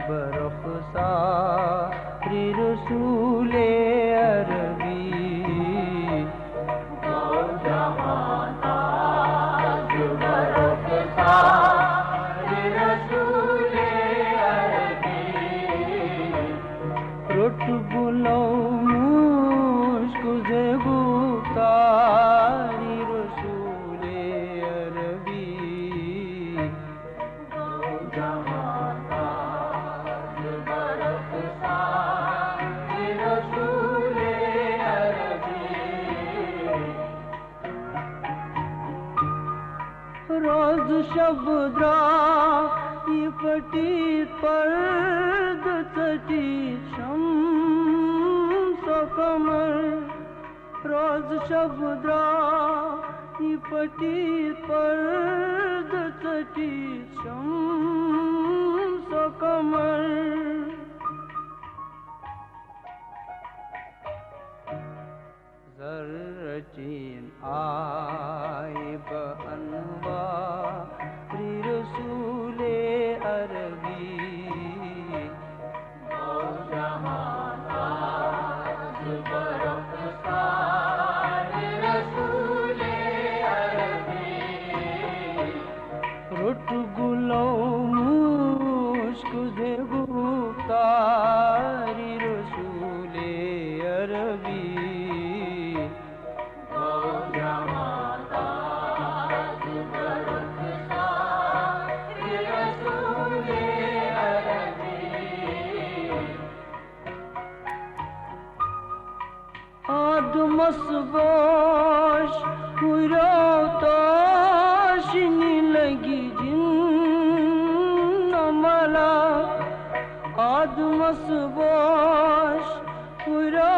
बरखसारी रसूले अरबी दो जहां ताज बरखसारी रसूले अरबी रुट बुलो मुश्कुज़े गुफ्तारी रसूले अरबी दो जहां ताज बरखसारी रसूले अरबी रोज शब द्राई फटी पर्द चटी शम्स कमर रोज शब द्राई फटी पर्द चटी शम्स कमर ज़र्रचीन आए बअनवारी रसूले अरबी दो जहां ताज बरखसारी रसूले अरबी रुट गुलो मुश्कुज़े गुफ्तारी रसूले अरबी मसबोश हुरो तोशनी लगी जिन्न मला आद मसबोश हुरो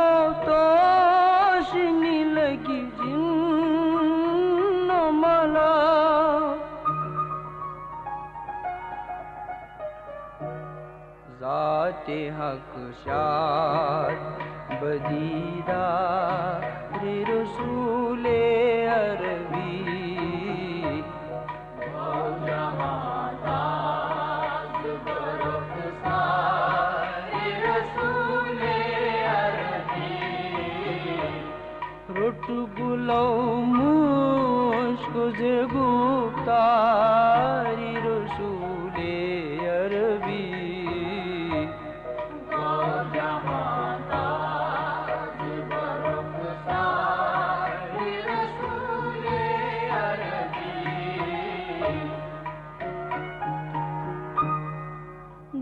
तोशनी लगी जिन्न मला ज़ाते हक शाद बदीदा रसूले अरबी दो जहां ताज बरखसारी रसूले अरबी रुट गुलो मुश्कुज़े गुफ्तारी रसूले अरबी दो जहां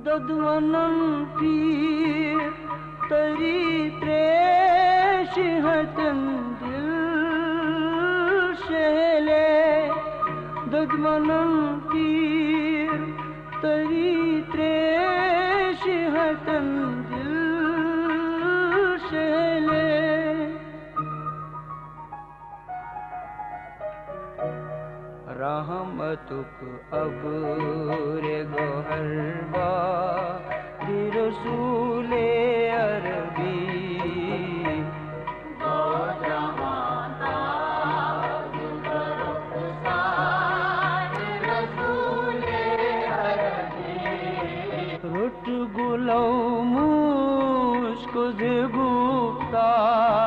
ददवनन पीर तरी त्रेश हतन दिल शहले ददवनन पीर तरी त्रेश हतन दिल शहले रहमतुक अबूरे गोहरबा रसूले अरबी दो जहां ताज बरखसारी रसूले अरबी रुट गुलो मुश्कुज़े गुफ्तारी